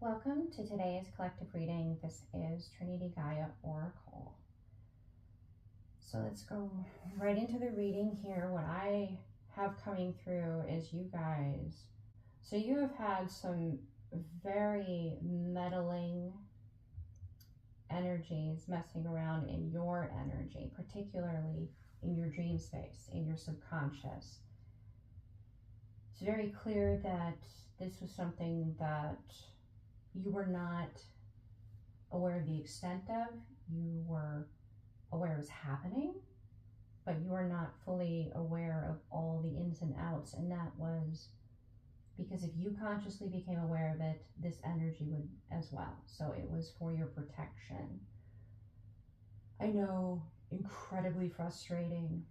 Welcome to today's collective reading. This is Trinity Gaia Oracle. So let's go right into the reading here. What I have coming through is you guys. So you have had some very meddling energies messing around in your energy, particularly in your dream space, in your subconscious. It's very clear that this was something that you were not aware of the extent of. You were aware it was happening, but you are not fully aware of all the ins and outs. And that was because if you consciously became aware of it, this energy would as well. So it was for your protection. I know, incredibly frustrating.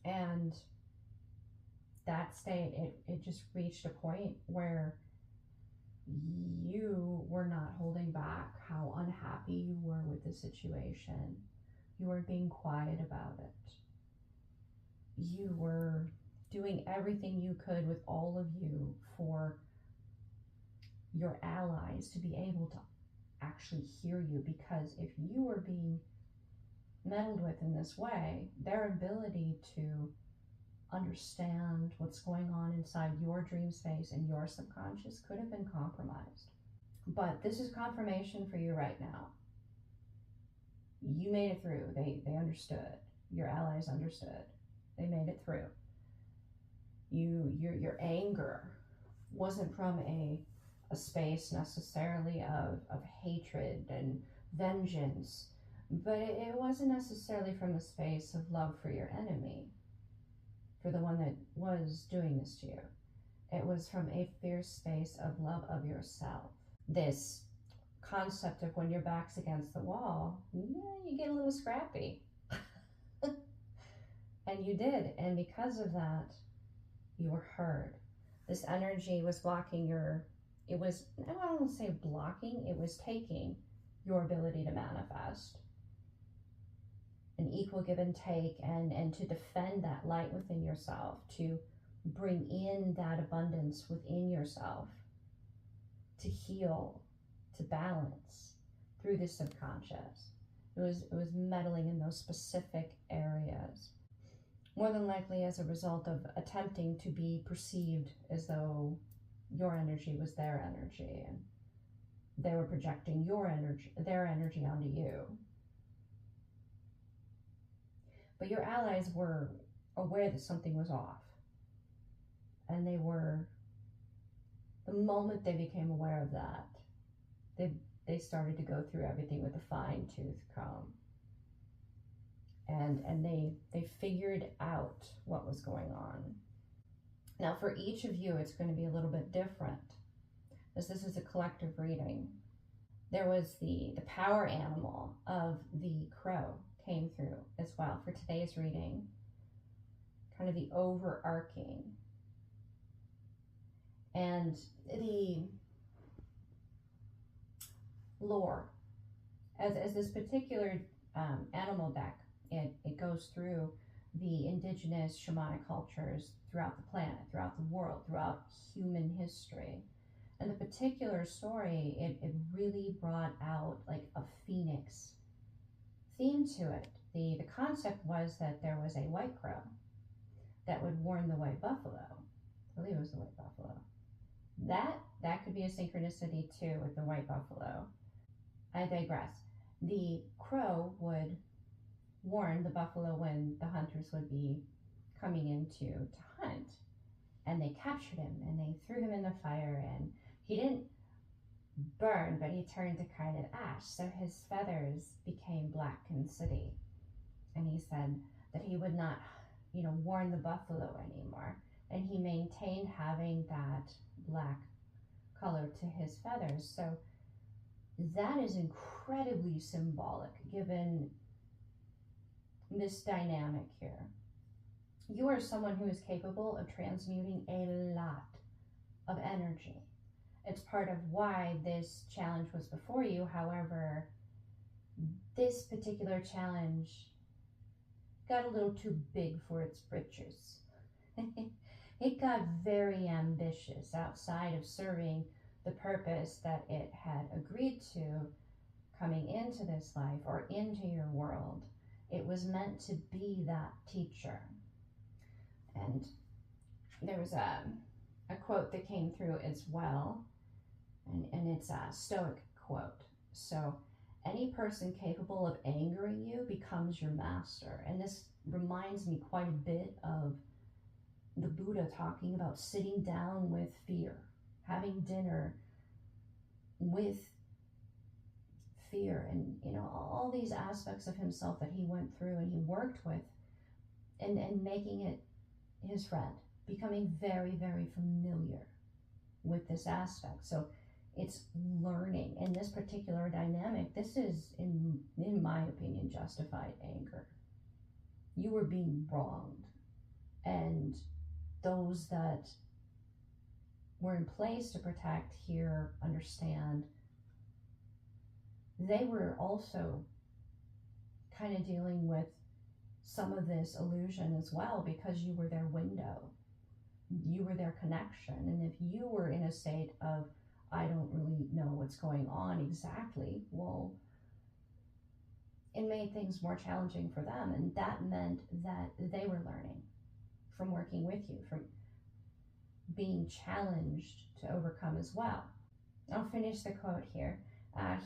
And that state, it just reached a point where you were not holding back how unhappy you were with the situation. You weren't being quiet about it. You were doing everything you could with all of you for your allies to be able to actually hear you, because if you were being meddled with in this way, their ability to understand what's going on inside your dream space and your subconscious could have been compromised. But this is confirmation for you right now. You made it through. They understood. Your allies understood. They made it through. Your anger wasn't from a space necessarily of hatred and vengeance, but it wasn't necessarily from a space of love for your enemy, for the one that was doing this to you. It was from a fierce space of love of yourself. This concept of when your back's against the wall, you get a little scrappy. And you did. And because of that, you were heard. This energy was blocking I don't want to say blocking, it was taking your ability to manifest. An equal give and take, and to defend that light within yourself, to bring in that abundance within yourself, to heal, to balance through the subconscious. It was meddling in those specific areas, more than likely as a result of attempting to be perceived as though your energy was their energy, and they were projecting their energy onto you. But your allies were aware that something was off. And the moment they became aware of that, they started to go through everything with a fine-tooth comb. And they figured out what was going on. Now for each of you, it's going to be a little bit different, as this is a collective reading. There was the power animal of the crow came through as well for today's reading. Kind of the overarching. And the lore. As this particular animal deck, it goes through the indigenous shamanic cultures throughout the planet, throughout the world, throughout human history. And the particular story, it really brought out like a phoenix theme to it. The concept was that there was a white crow that would warn the white buffalo. I believe it was the white buffalo. That could be a synchronicity too with the white buffalo. I digress. The crow would warn the buffalo when the hunters would be coming in to hunt. And they captured him and they threw him in the fire, and he didn't burn, but he turned to kind of ash. So his feathers became black and sooty. And he said that he would not, warn the buffalo anymore. And he maintained having that black color to his feathers. So that is incredibly symbolic given this dynamic here. You are someone who is capable of transmuting a lot of energy. It's part of why this challenge was before you. However, this particular challenge got a little too big for its britches. It got very ambitious outside of serving the purpose that it had agreed to coming into this life or into your world. It was meant to be that teacher. And there was a quote that came through as well, and it's a Stoic quote. So, any person capable of angering you becomes your master. And this reminds me quite a bit of the Buddha talking about sitting down with fear, having dinner with fear, and all these aspects of himself that he went through and he worked with, and making it his friend, becoming very, very familiar with this aspect. So it's learning. In this particular dynamic, this is, in my opinion, justified anger. You were being wronged, and those that were in place to protect, hear, understand, they were also kind of dealing with some of this illusion as well, because you were their window, you were their connection. And if you were in a state of, I don't really know what's going on exactly, well, it made things more challenging for them. And that meant that they were learning from working with you, from being challenged to overcome as well. I'll finish the quote here.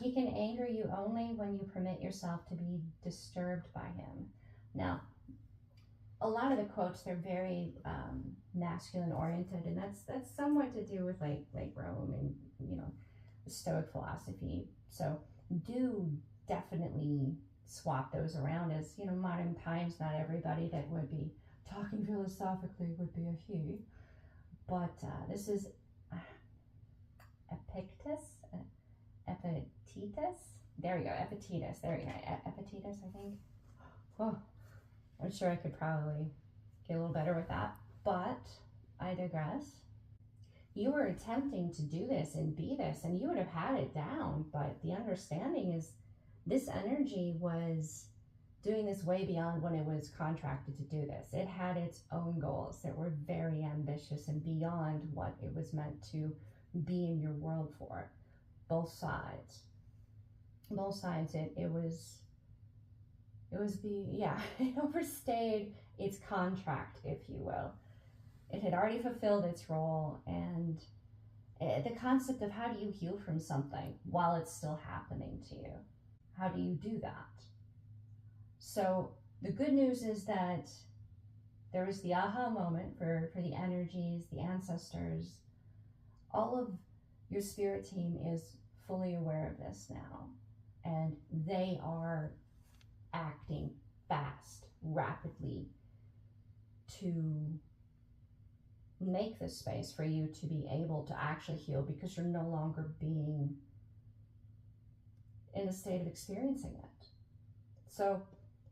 He can anger you only when you permit yourself to be disturbed by him. Now, a lot of the quotes, they're very masculine oriented, and that's somewhat to do with like Rome and Stoic philosophy. So do definitely swap those around, as modern times, not everybody that would be talking philosophically would be a he, but this is Epictetus. Epictetus? There we go, Epictetus. There we go, Epictetus, I think. Oh, I'm sure I could probably get a little better with that, but I digress. You were attempting to do this and be this, and you would have had it down, but the understanding is this energy was doing this way beyond when it was contracted to do this. It had its own goals that were very ambitious and beyond what it was meant to be in your world for. Both sides. It overstayed its contract, if you will. It had already fulfilled its role, and the concept of how do you heal from something while it's still happening to you? How do you do that? So the good news is that there was the aha moment for the energies, the ancestors. All of your spirit team is fully aware of this now, and they are acting fast, rapidly, to make this space for you to be able to actually heal, because you're no longer being in a state of experiencing it. So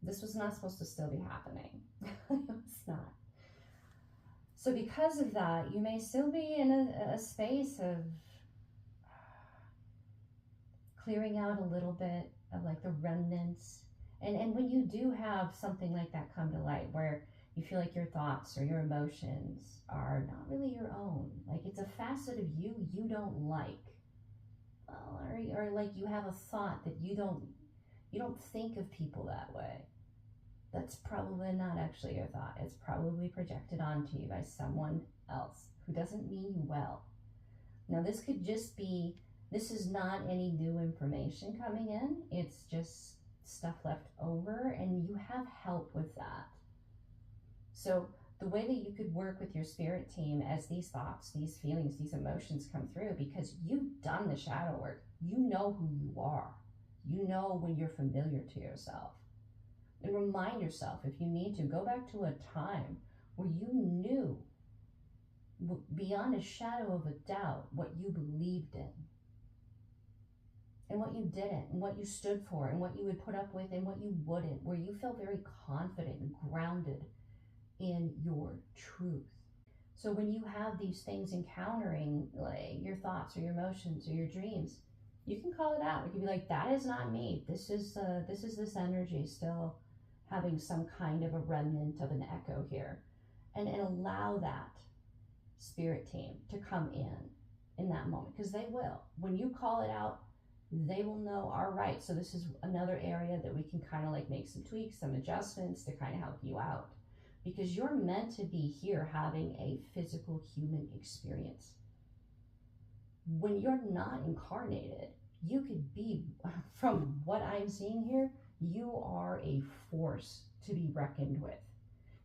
this was not supposed to still be happening. It was not. So because of that, you may still be in a space of clearing out a little bit of like the remnants. And when you do have something like that come to light, where you feel like your thoughts or your emotions are not really your own, like it's a facet of you don't like, or like you have a thought that you don't think of people that way, that's probably not actually your thought. It's probably projected onto you by someone else who doesn't mean you well. Now this could just be, this is not any new information coming in, it's just stuff left over, and you have help with that. So the way that you could work with your spirit team as these thoughts, these feelings, these emotions come through, because you've done the shadow work, you know who you are, you know when you're familiar to yourself. And remind yourself, if you need to, go back to a time where you knew beyond a shadow of a doubt what you believed in, and what you didn't, and what you stood for, and what you would put up with, and what you wouldn't, where you felt very confident and grounded in your truth. So when you have these things encountering like your thoughts or your emotions or your dreams, you can call it out. You can be like, that is not me. This is this energy still having some kind of a remnant of an echo here. And allow that spirit team to come in in that moment, because they will. When you call it out, they will know, all right, so this is another area that we can kind of like make some tweaks, some adjustments to kind of help you out. Because you're meant to be here having a physical human experience. When you're not incarnated, you could be, from what I'm seeing here, you are a force to be reckoned with.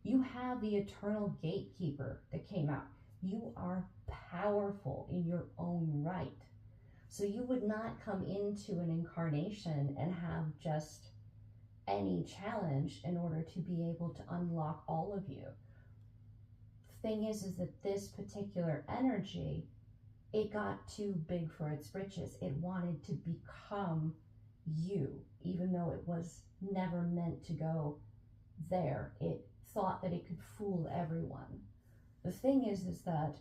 You have the eternal gatekeeper that came out. You are powerful in your own right. So you would not come into an incarnation and have just any challenge in order to be able to unlock all of you. The thing is that this particular energy, it got too big for its britches. It wanted to become you, even though it was never meant to go there. It thought that it could fool everyone. The thing is that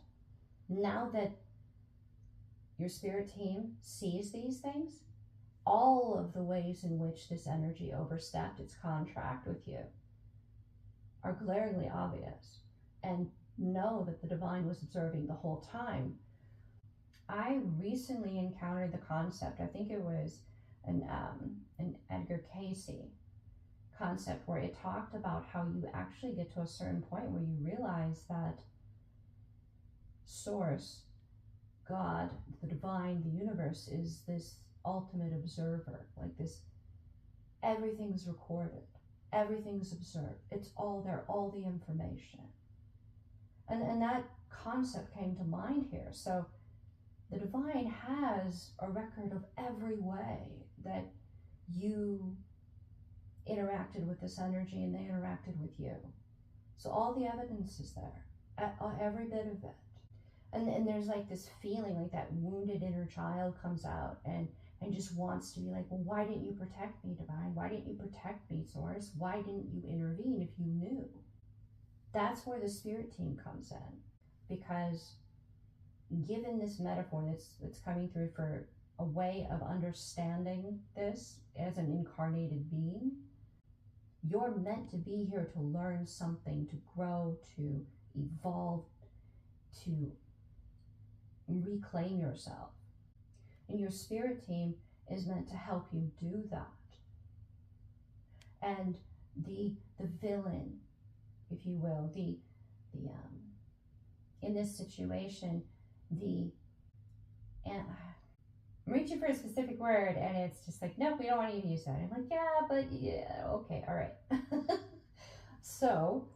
now that your spirit team sees these things, all of the ways in which this energy overstepped its contract with you are glaringly obvious, and know that the divine was observing the whole time. I recently encountered the concept, I think it was an Edgar Cayce concept, where it talked about how you actually get to a certain point where you realize that Source, God, the divine, the universe is this ultimate observer, like this, everything's recorded, everything's observed, it's all there, all the information. And that concept came to mind here. So the divine has a record of every way that you interacted with this energy and they interacted with you. So all the evidence is there, every bit of it. And there's like this feeling like that wounded inner child comes out and just wants to be like, well, why didn't you protect me, divine? Why didn't you protect me, Source? Why didn't you intervene if you knew? That's where the spirit team comes in, because given this metaphor that's coming through for a way of understanding this as an incarnated being, you're meant to be here to learn something, to grow, to evolve, to reclaim yourself. And your spirit team is meant to help you do that. And the villain, if you will, the in this situation, and I'm reaching for a specific word, and it's just like, nope, we don't want you to use that. I'm like, yeah, but yeah, okay, all right. So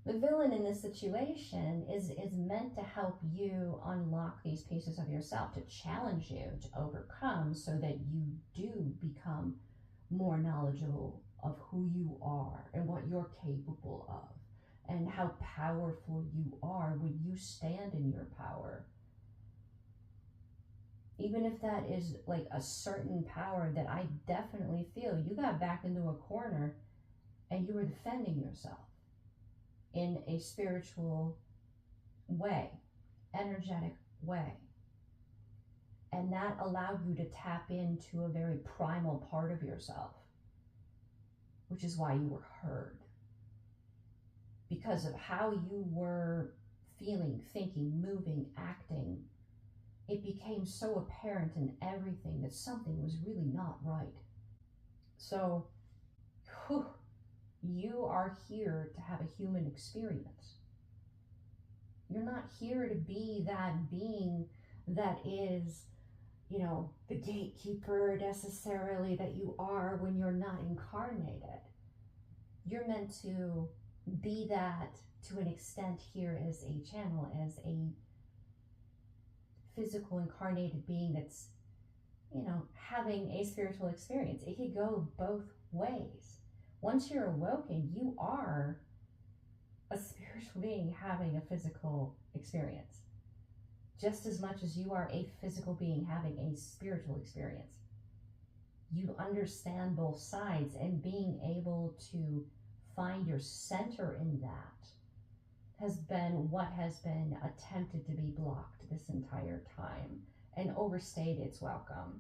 the villain in this situation is meant to help you unlock these pieces of yourself, to challenge you to overcome, so that you do become more knowledgeable of who you are and what you're capable of, and how powerful you are when you stand in your power. Even if that is like a certain power that I definitely feel, you got back into a corner and you were defending yourself in a spiritual way, energetic way. And that allowed you to tap into a very primal part of yourself, which is why you were heard. Because of how you were feeling, thinking, moving, acting, it became so apparent in everything that something was really not right. So, you are here to have a human experience. You're not here to be that being that is, the gatekeeper necessarily that you are when you're not incarnated. You're meant to be that to an extent here as a channel, as a physical incarnated being that's, having a spiritual experience. It could go both ways. Once you're awoken, you are a spiritual being having a physical experience, just as much as you are a physical being having a spiritual experience. You understand both sides, and being able to find your center in that has been what has been attempted to be blocked this entire time and overstayed its welcome.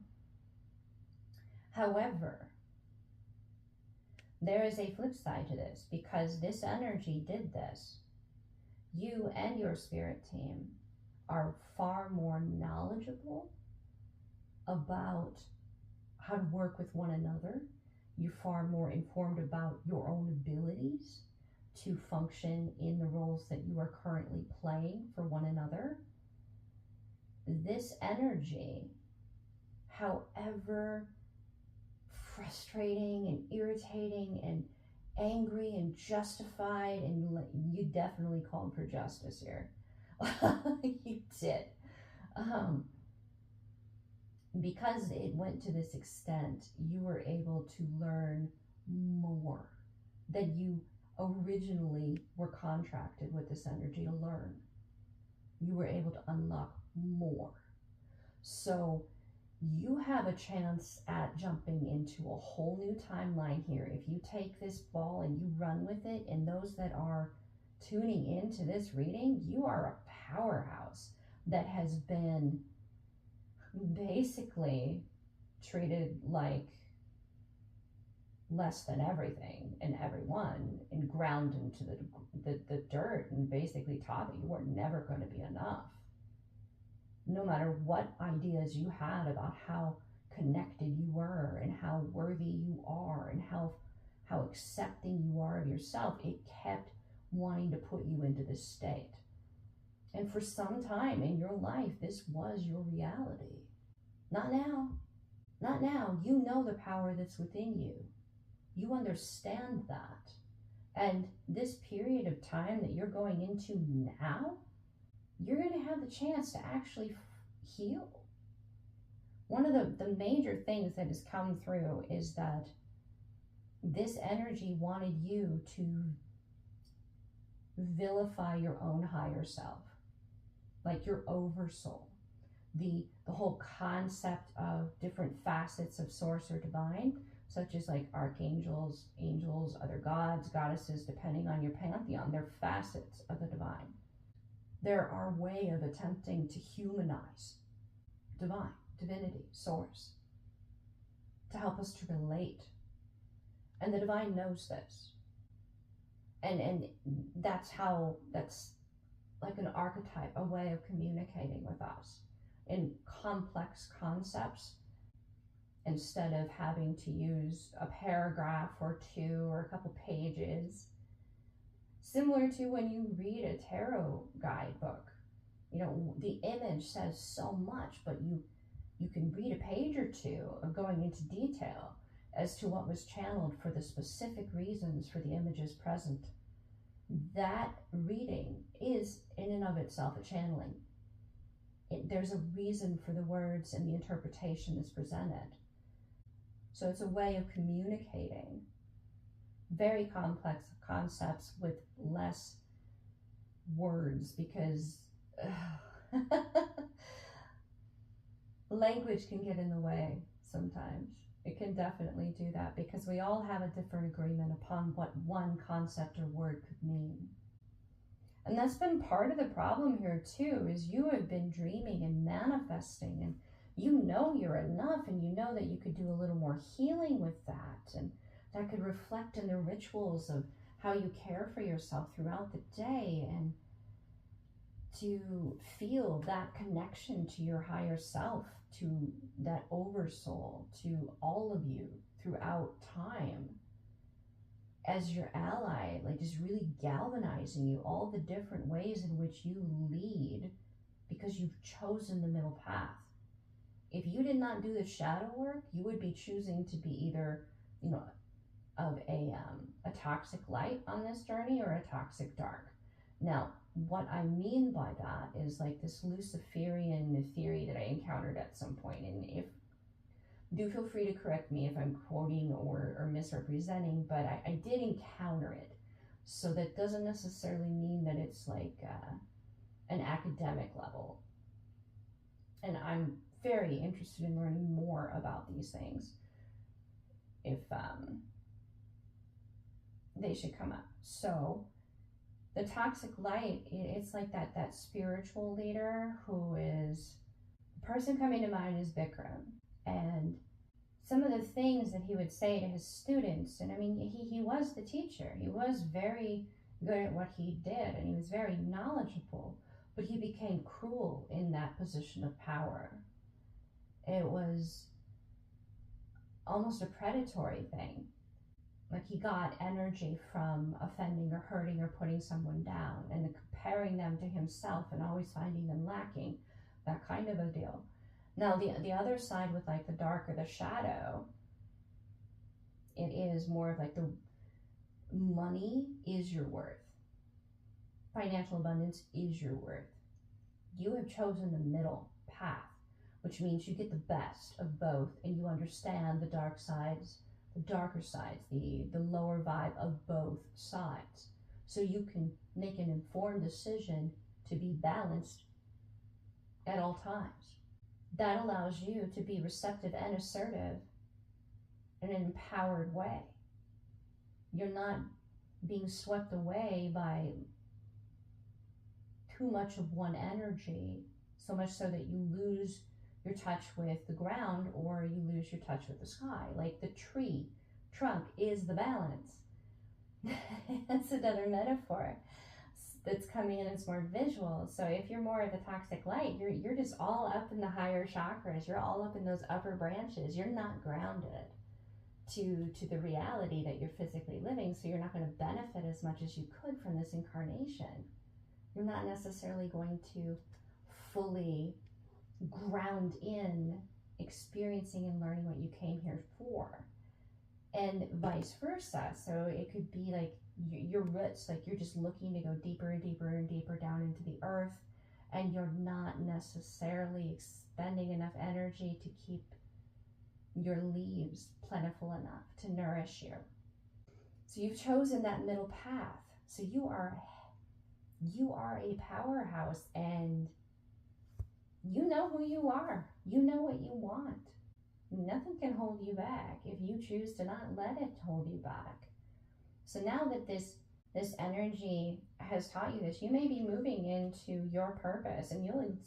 However, there is a flip side to this, because this energy did this. You and your spirit team are far more knowledgeable about how to work with one another. You're far more informed about your own abilities to function in the roles that you are currently playing for one another. This energy, however frustrating and irritating and angry and justified, and you definitely called for justice here. You did. Because it went to this extent, you were able to learn more than you originally were contracted with this energy to learn. You were able to unlock more. So you have a chance at jumping into a whole new timeline here. If you take this ball and you run with it, and those that are tuning into this reading, you are a powerhouse that has been basically treated like less than everything and everyone, and ground into the dirt, and basically taught that you were never going to be enough. No matter what ideas you had about how connected you were and how worthy you are and how accepting you are of yourself, it kept wanting to put you into this state. And for some time in your life, this was your reality. Not now. Not now. You know the power that's within you. You understand that. And this period of time that you're going into now, you're going to have the chance to actually heal. One of the major things that has come through is that this energy wanted you to vilify your own higher self, like your oversoul. The whole concept of different facets of source or divine, such as like archangels, angels, other gods, goddesses, depending on your pantheon, they're facets of the divine. They're our way of attempting to humanize divine, divinity, source, to help us to relate. And the divine knows this. And that's like an archetype, a way of communicating with us in complex concepts, instead of having to use a paragraph or two or a couple pages. Similar to when you read a tarot guidebook, you know, the image says so much, but you can read a page or two of going into detail as to what was channeled for the specific reasons for the images present. That reading is in and of itself a channeling. There's a reason for the words and the interpretation that's presented. So it's a way of communicating very complex concepts with less words, because language can get in the way sometimes. It can definitely do that, because we all have a different agreement upon what one concept or word could mean. And that's been part of the problem here too, is you have been dreaming and manifesting, and you know you're enough, and you know that you could do a little more healing with that, and that could reflect in the rituals of how you care for yourself throughout the day, and to feel that connection to your higher self, to that oversoul, to all of you throughout time as your ally, like just really galvanizing you, all the different ways in which you lead, because you've chosen the middle path. If you did not do the shadow work, you would be choosing to be either, you know, of a toxic light on this journey or a toxic dark. Now, what I mean by that is like this Luciferian theory that I encountered at some point, and if do feel free to correct me if I'm quoting or misrepresenting, but I did encounter it. So that doesn't necessarily mean that it's like an academic level. And I'm very interested in learning more about these things if they should come up. So the toxic light, it's like that spiritual leader who is, the person coming to mind is Bikram. And some of the things that he would say to his students, and I mean, he was the teacher. He was very good at what he did, and he was very knowledgeable. but he became cruel in that position of power. It was almost a predatory thing. Like he got energy from offending or hurting or putting someone down and comparing them to himself and always finding them lacking, that kind of a deal. Now the other side with like the dark or the shadow, it is more of like the money is your worth. Financial abundance is your worth. You have chosen the middle path, which means you get the best of both and you understand the dark sides, the darker sides, the lower vibe of both sides. So you can make an informed decision to be balanced at all times. That allows you to be receptive and assertive in an empowered way. You're not being swept away by too much of one energy, so much so that you lose your touch with the ground or you lose your touch with the sky. Like the tree trunk is the balance. That's another metaphor that's coming in. It's more visual. So if you're more of the toxic light, you're just all up in the higher chakras. You're all up in those upper branches. You're not grounded to the reality that you're physically living. So you're not going to benefit as much as you could from this incarnation. You're not necessarily going to fully ground in experiencing and learning what you came here for, and vice versa. So it could be like your roots, like you're just looking to go deeper and deeper and deeper down into the earth, and you're not necessarily expending enough energy to keep your leaves plentiful enough to nourish you. So you've chosen that middle path. So you are a powerhouse, and you know who you are. You know what you want. Nothing can hold you back if you choose to not let it hold you back. So now that this energy has taught you this, you may be moving into your purpose, and you'll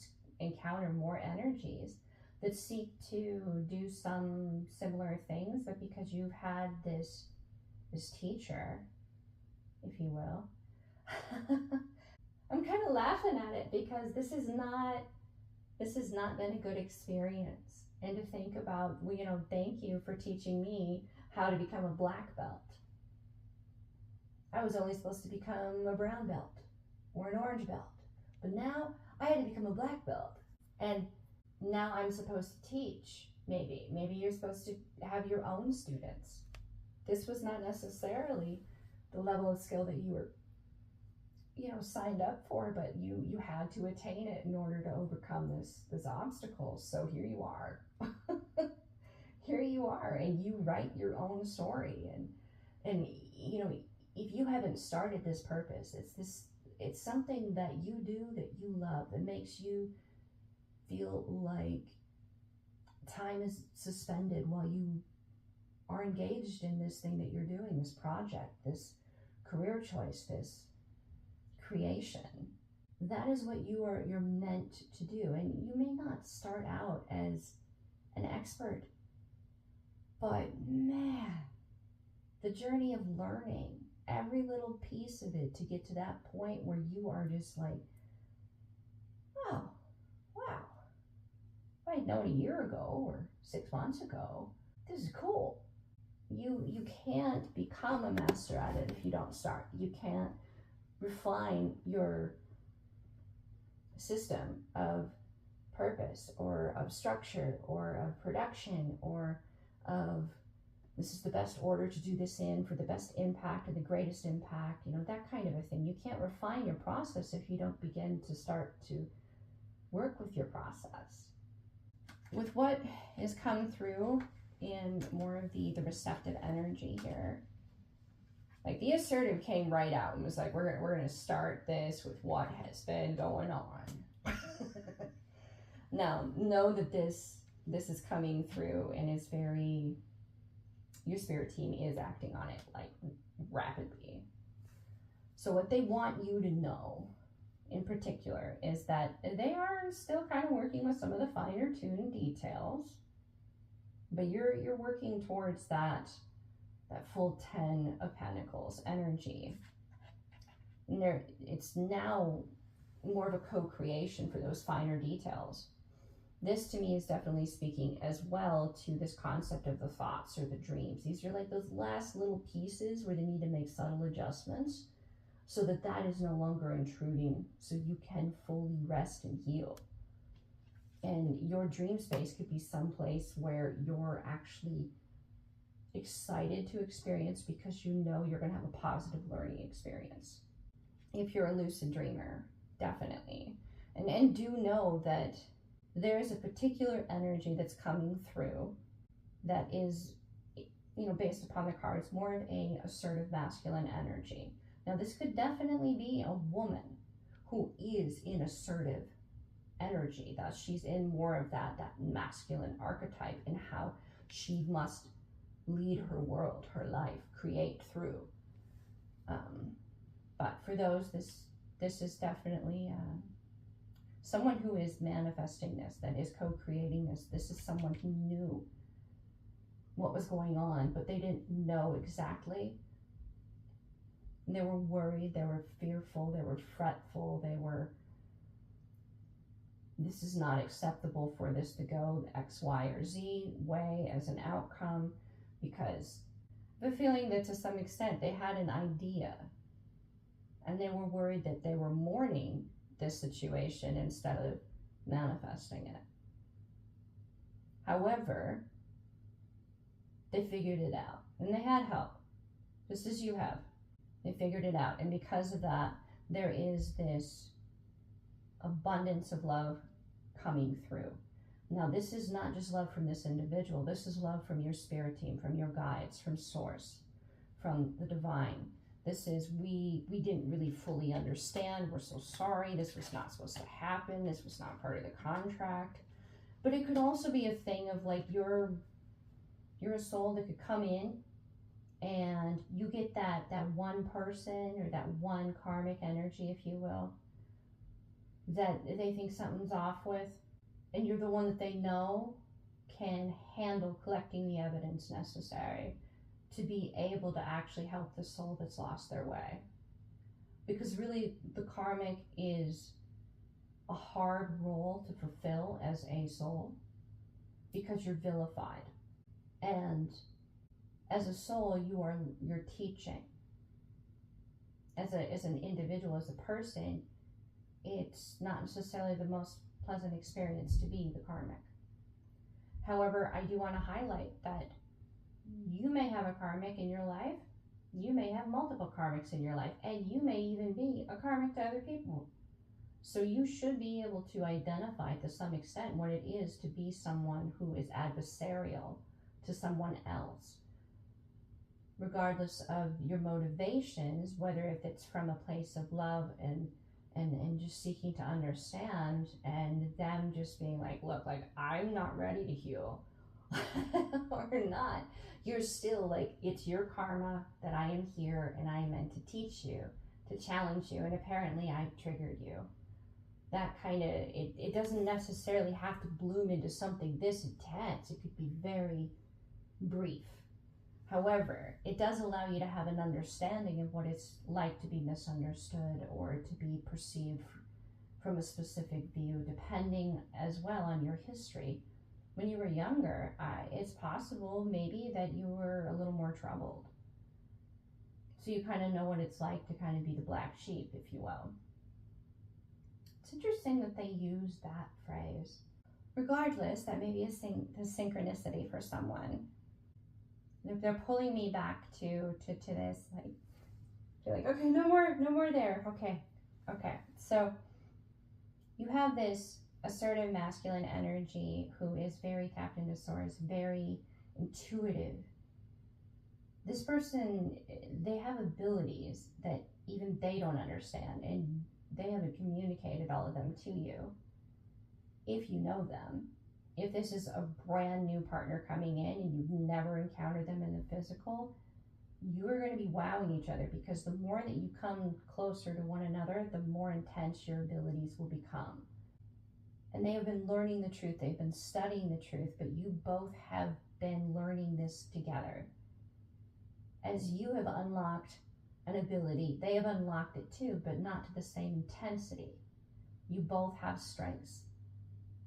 encounter more energies that seek to do some similar things, but because you've had this teacher, if you will. I'm kind of laughing at it because this has not been a good experience. And to think about, well, thank you for teaching me how to become a black belt. I was only supposed to become a brown belt or an orange belt, but now I had to become a black belt. And now I'm supposed to teach. Maybe you're supposed to have your own students. This was not necessarily the level of skill that you were signed up for, but you had to attain it in order to overcome this obstacle. So here you are. Here you are, and you write your own story. And if you haven't started this purpose, it's something that you do, that you love, that makes you feel like time is suspended while you are engaged in this thing that you're doing, this project, this career choice, this creation. That is what you're meant to do. And you may not start out as an expert, but man, the journey of learning every little piece of it to get to that point where you are just like, oh wow, if I'd known a year ago or 6 months ago, this is cool. You can't become a master at it if you don't start. You can't refine your system of purpose or of structure or of production or of this is the best order to do this in for the best impact and the greatest impact, that kind of a thing. You can't refine your process if you don't begin to start to work with your process. With what has come through in more of the receptive energy here, like the assertive came right out and was like, we're gonna start this with what has been going on. Now, know that this is coming through and is very, your spirit team is acting on it like rapidly. So what they want you to know in particular is that they are still kind of working with some of the finer tuned details, but you're working towards that full 10 of Pentacles energy. And it's now more of a co-creation for those finer details. This to me is definitely speaking as well to this concept of the thoughts or the dreams. These are like those last little pieces where they need to make subtle adjustments so that that is no longer intruding, so you can fully rest and heal. And your dream space could be someplace where you're actually excited to experience because you know you're going to have a positive learning experience. If you're a lucid dreamer, definitely. And do know that there is a particular energy that's coming through that is, based upon the cards, more of a assertive masculine energy. Now, this could definitely be a woman who is in assertive energy, that she's in more of that masculine archetype in how she must lead her world, her life, create through. But for those, this is definitely someone who is manifesting this, that is co-creating this. This is someone who knew what was going on, but they didn't know exactly. They were worried, they were fearful, they were fretful, this is not acceptable for this to go X, Y, or Z way as an outcome, because the feeling that to some extent they had an idea and they were worried that they were mourning this situation instead of manifesting it. However, they figured it out and they had help, just as you have. They figured it out, and because of that, there is this abundance of love coming through. Now, this is not just love from this individual. This is love from your spirit team, from your guides, from source, from the divine. This is, we didn't really fully understand. We're so sorry. This was not supposed to happen. This was not part of the contract. But it could also be a thing of like you're a soul that could come in and you get that one person or that one karmic energy, if you will, that they think something's off with, and you're the one that they know can handle collecting the evidence necessary to be able to actually help the soul that's lost their way. Because really, the karmic is a hard role to fulfill as a soul because you're vilified. And as a soul, you're teaching. As an individual, as a person, it's not necessarily the most pleasant experience to be the karmic. However, I do want to highlight that you may have a karmic in your life, you may have multiple karmics in your life, and you may even be a karmic to other people. So you should be able to identify to some extent what it is to be someone who is adversarial to someone else, regardless of your motivations, whether if it's from a place of love and just seeking to understand, and them just being like, look, like, I'm not ready to heal or not. You're still like, it's your karma that I am here and I am meant to teach you, to challenge you, and apparently I've triggered you. That kind of, it doesn't necessarily have to bloom into something this intense. It could be very brief. However, it does allow you to have an understanding of what it's like to be misunderstood or to be perceived from a specific view, depending as well on your history. When you were younger, it's possible maybe that you were a little more troubled. So you kind of know what it's like to kind of be the black sheep, if you will. It's interesting that they use that phrase. Regardless, that may be a synchronicity for someone. If they're pulling me back to this, like, they're like, okay, no more there. Okay. So you have this assertive masculine energy who is very tapped into source, very intuitive. This person, they have abilities that even they don't understand, and they haven't communicated all of them to you. If you know them, if this is a brand new partner coming in and you've never encountered them in the physical, you're going to be wowing each other, because the more that you come closer to one another, the more intense your abilities will become. And they have been learning the truth, they've been studying the truth, but you both have been learning this together. As you have unlocked an ability, they have unlocked it too, but not to the same intensity. You both have strengths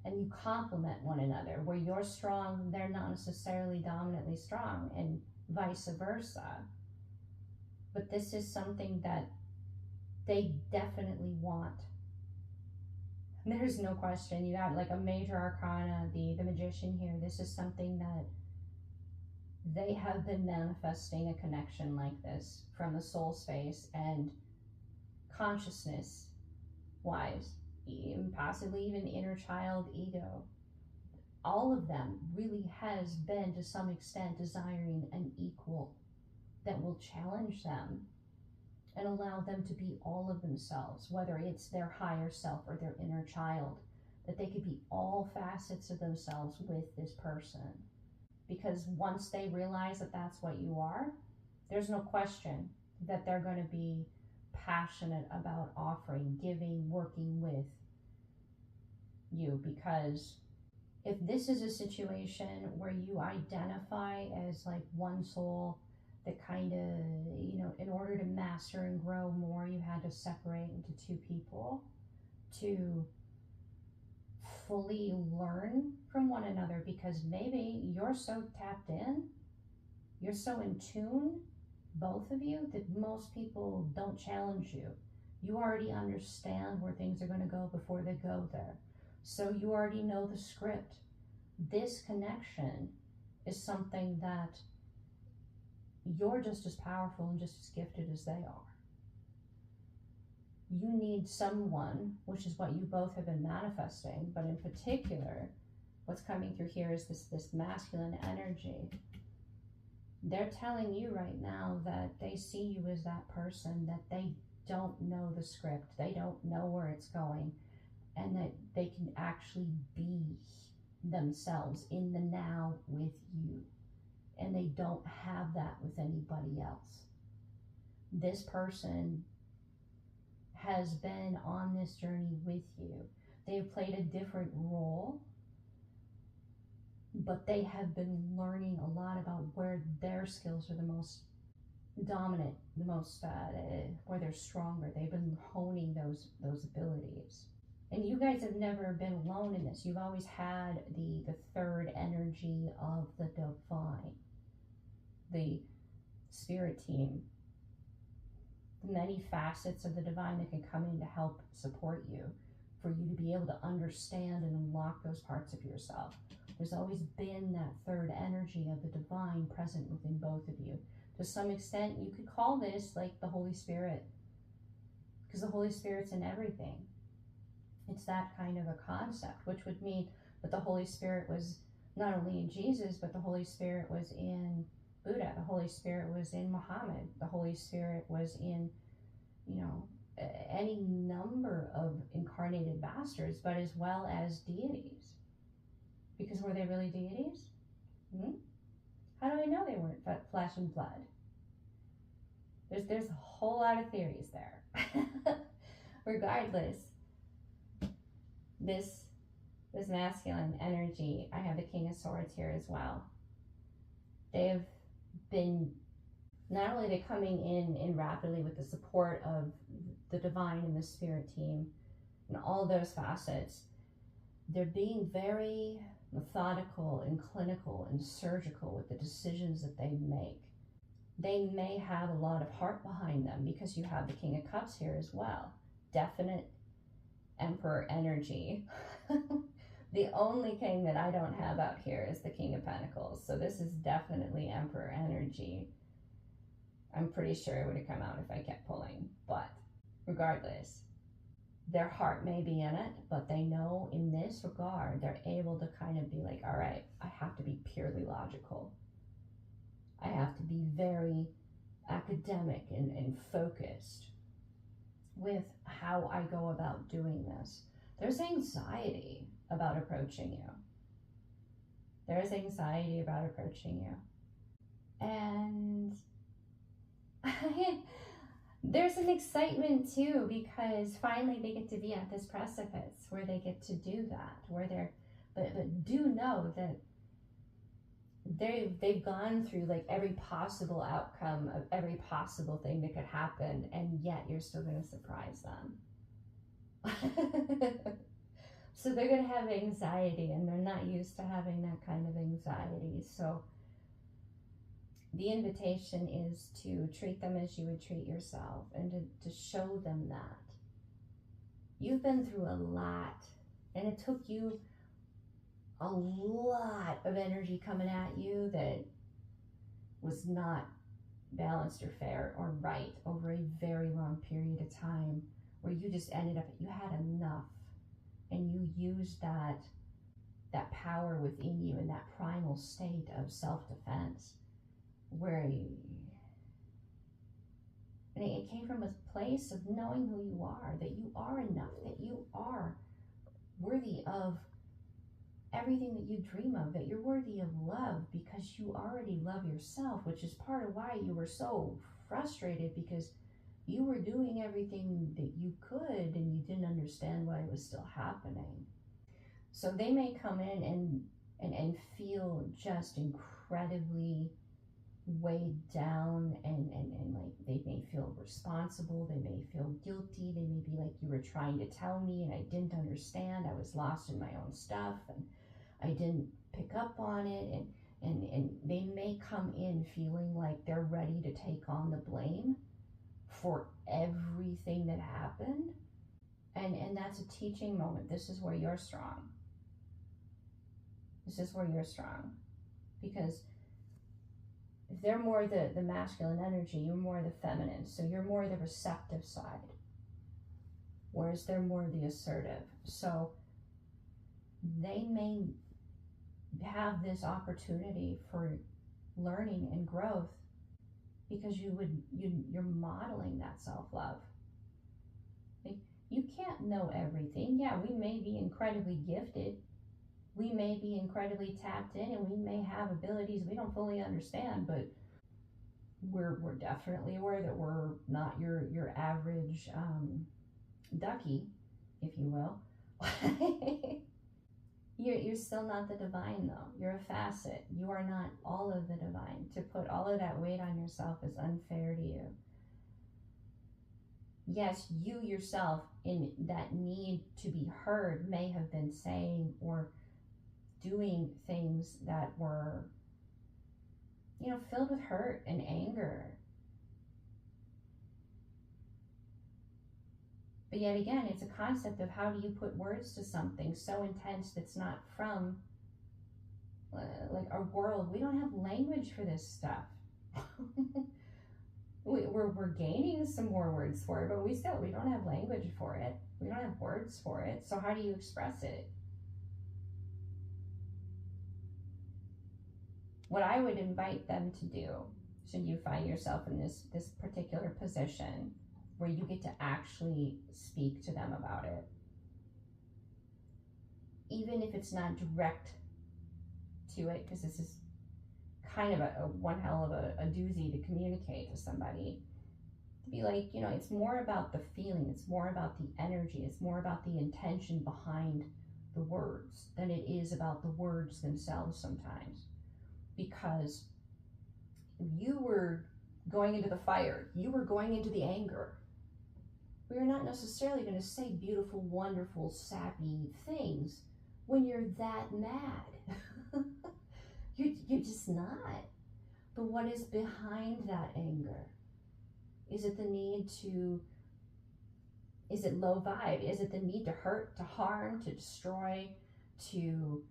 and you complement one another. Where you're strong, they're not necessarily dominantly strong, and vice versa. But this is something that they definitely want. There's no question. You got like a major arcana, the magician here. This is something that they have been manifesting, a connection like this from the soul space and consciousness wise, possibly even inner child ego. All of them really has been to some extent desiring an equal that will challenge them and allow them to be all of themselves, whether it's their higher self or their inner child, that they could be all facets of themselves with this person. Because once they realize that that's what you are, there's no question that they're going to be passionate about offering, giving, working with you. Because if this is a situation where you identify as like one soul that kind of, you know, in order to master and grow more, you had to separate into two people to fully learn from one another, because maybe you're so tapped in, you're so in tune, both of you, that most people don't challenge you. You already understand where things are going to go before they go there. So you already know the script. This connection is something that you're just as powerful and just as gifted as they are. You need someone, which is what you both have been manifesting, but in particular, what's coming through here is this masculine energy. They're telling you right now that they see you as that person, that they don't know the script, they don't know where it's going, and that they can actually be themselves in the now with you. And they don't have that with anybody else. This person has been on this journey with you. They've played a different role, but they have been learning a lot about where their skills are the most dominant, the most where they're stronger. They've been honing those abilities. And you guys have never been alone in this. You've always had the third energy of the divine, the spirit team, the many facets of the divine that can come in to help support you, for you to be able to understand and unlock those parts of yourself. There's always been that third energy of the divine present within both of you. To some extent, you could call this like the Holy Spirit, because the Holy Spirit's in everything. It's that kind of a concept, which would mean that the Holy Spirit was not only in Jesus, but the Holy Spirit was in Buddha, the Holy Spirit was in Muhammad, the Holy Spirit was in, you know, any number of incarnated masters, but as well as deities. Because were they really deities? How do I know they weren't flesh and blood? There's a whole lot of theories there. Regardless, this masculine energy, I have the King of Swords here as well. They've been, not only are they coming in rapidly with the support of the divine and the spirit team and all those facets, they're being very methodical and clinical and surgical with the decisions that they make. They may have a lot of heart behind them, because you have the King of Cups here as well. Definite Emperor energy. The only king that I don't have out here is the King of Pentacles. So this is definitely Emperor energy. I'm pretty sure it would have come out if I kept pulling. But regardless, their heart may be in it, but they know in this regard, they're able to kind of be like, all right, I have to be purely logical. I have to be very academic and focused with how I go about doing this. There's anxiety about approaching you. There's anxiety about approaching you. And there's an excitement too, because finally they get to be at this precipice where they get to do that, where they're, but do know that they've gone through like every possible outcome of every possible thing that could happen, and yet you're still going to surprise them. So they're going to have anxiety, and they're not used to having that kind of anxiety. So the invitation is to treat them as you would treat yourself, and to show them that you've been through a lot, and it took you a lot of energy coming at you that was not balanced or fair or right over a very long period of time, where you just ended up, you had enough, and you used that power within you in that primal state of self-defense, where and it came from a place of knowing who you are, that you are enough, that you are worthy of everything that you dream of, that you're worthy of love because you already love yourself, which is part of why you were so frustrated, because you were doing everything that you could and you didn't understand why it was still happening. So they may come in and feel just incredibly weighed down, and like they may feel responsible, they may feel guilty, they may be like, you were trying to tell me and I didn't understand, I was lost in my own stuff and I didn't pick up on it, and they may come in feeling like they're ready to take on the blame for everything that happened, and that's a teaching moment. This is where you're strong. This is where you're strong, because if they're more the masculine energy, you're more the feminine, so you're more the receptive side, whereas they're more the assertive. So they may have this opportunity for learning and growth because you're modeling that self-love. Like, you can't know everything. Yeah, we may be incredibly gifted, we may be incredibly tapped in, and we may have abilities we don't fully understand, but we're definitely aware that we're not your average ducky, if you will. You're still not the divine, though. You're a facet. You are not all of the divine. To put all of that weight on yourself is unfair to you. Yes, you yourself, in that need to be heard, may have been saying or doing things that were, filled with hurt and anger. But yet again, it's a concept of how do you put words to something so intense that's not from like our world. We don't have language for this stuff. we're gaining some more words for it, but we don't have language for it. We don't have words for it. So how do you express it? What I would invite them to do, should you find yourself in this particular position where you get to actually speak to them about it, even if it's not direct to it, because this is kind of a one hell of a doozy to communicate to somebody, to be like, it's more about the feeling, it's more about the energy, it's more about the intention behind the words than it is about the words themselves sometimes. Because you were going into the fire, you were going into the anger. We are not necessarily going to say beautiful, wonderful, sappy things when you're that mad. You're just not. But what is behind that anger? Is it the need to, is it low vibe? Is it the need to hurt, to harm, to destroy, to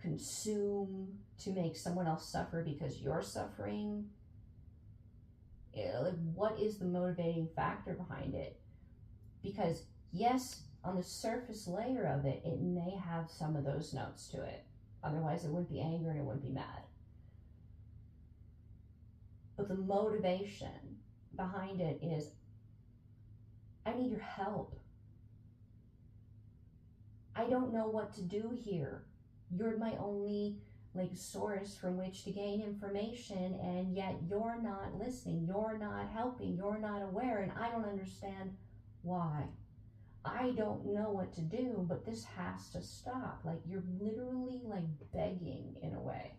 consume, to make someone else suffer because you're suffering? Like, what is the motivating factor behind it? Because yes, on the surface layer of it, it may have some of those notes to it. Otherwise, it wouldn't be anger and it wouldn't be mad. But the motivation behind it is, I need your help. I don't know what to do here. You're my only source from which to gain information, and yet you're not listening, you're not helping, you're not aware, and I don't understand why. I don't know what to do, but this has to stop. Like, you're literally begging in a way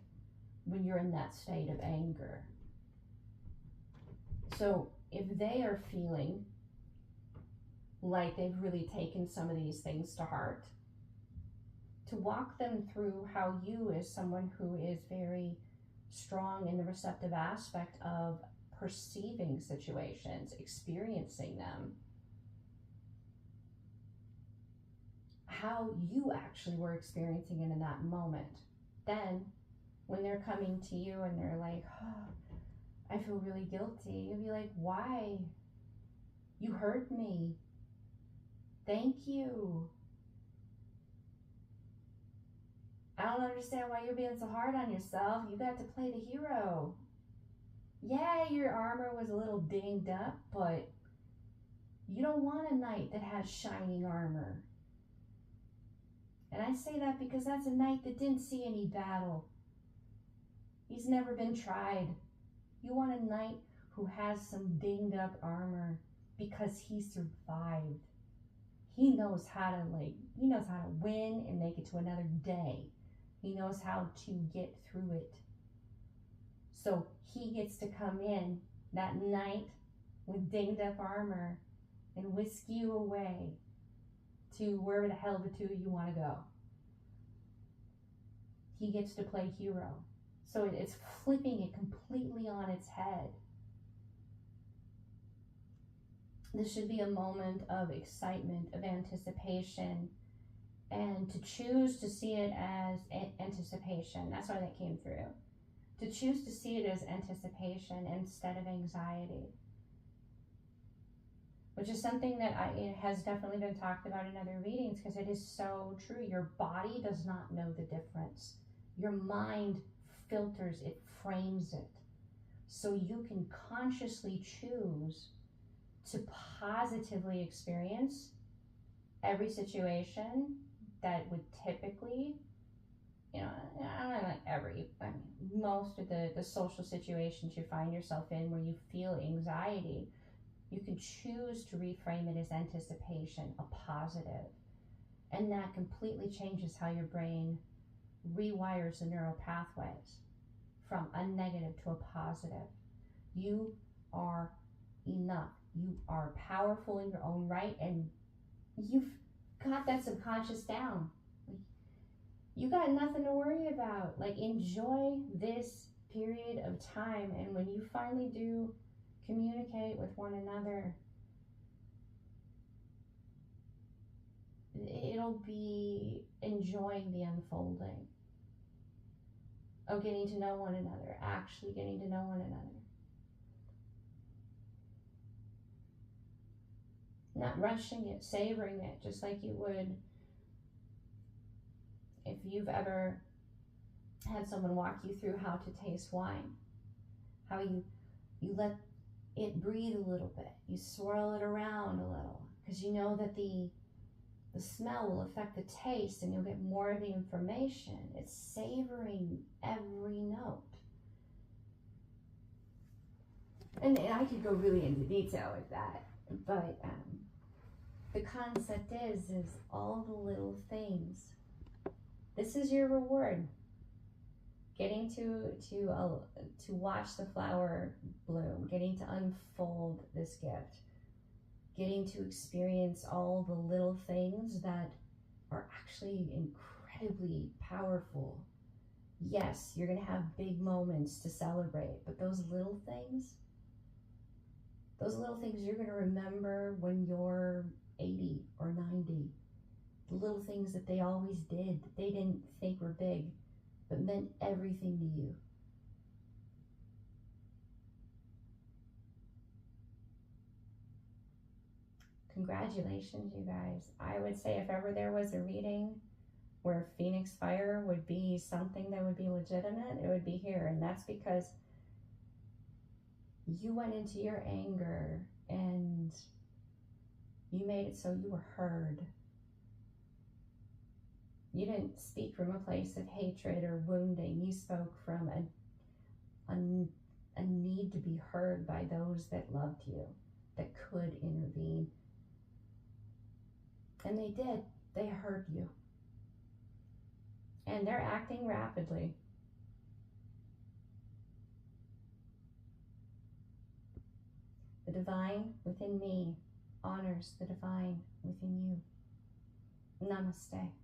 when you're in that state of anger. So if they are feeling like they've really taken some of these things to heart, to walk them through how you, as someone who is very strong in the receptive aspect of perceiving situations, experiencing them, how you actually were experiencing it in that moment. Then when they're coming to you and they're like, oh, I feel really guilty, you'll be like, why? You hurt me. Thank you. I don't understand why you're being so hard on yourself. You got to play the hero. Yeah, your armor was a little dinged up, but you don't want a knight that has shining armor. And I say that because that's a knight that didn't see any battle. He's never been tried. You want a knight who has some dinged up armor because he survived. He knows how to win and make it to another day. He knows how to get through it. So he gets to come in, that knight with dinged up armor, and whisk you away to wherever the hell the two of you want to go. He gets to play hero. So it's flipping it completely on its head. This should be a moment of excitement, of anticipation, and to choose to see it as anticipation. That's why that came through. To choose to see it as anticipation instead of anxiety, which is something that it has definitely been talked about in other readings, because it is so true. Your body does not know the difference. Your mind filters it, frames it. So you can consciously choose to positively experience every situation that would typically, I don't know, like most of the social situations you find yourself in where you feel anxiety, you can choose to reframe it as anticipation, a positive. And that completely changes how your brain rewires the neural pathways from a negative to a positive. You are enough. You are powerful in your own right, and you've got that subconscious down. You got nothing to worry about. Like, enjoy this period of time, and when you finally do communicate with one another, it'll be enjoying the unfolding of getting to know one another, actually getting to know one another. Not rushing it, savoring it, just like you would if you've ever had someone walk you through how to taste wine. How you let it breathe a little bit. You swirl it around a little, because you know that the smell will affect the taste and you'll get more of the information. It's savoring every note. And I could go really into detail with that, but the concept is all the little things. This is your reward. Getting to watch the flower bloom, getting to unfold this gift, getting to experience all the little things that are actually incredibly powerful. Yes, you're going to have big moments to celebrate, but those little things you're going to remember when you're 80 or 90. The little things that they always did, that they didn't think were big, but meant everything to you. Congratulations, you guys. I would say if ever there was a reading where Phoenix Fire would be something that would be legitimate, it would be here. And that's because you went into your anger and you made it so you were heard. You didn't speak from a place of hatred or wounding. You spoke from a need to be heard by those that loved you, that could intervene. And they did. They heard you. And they're acting rapidly. The divine within me honors the divine within you. Namaste.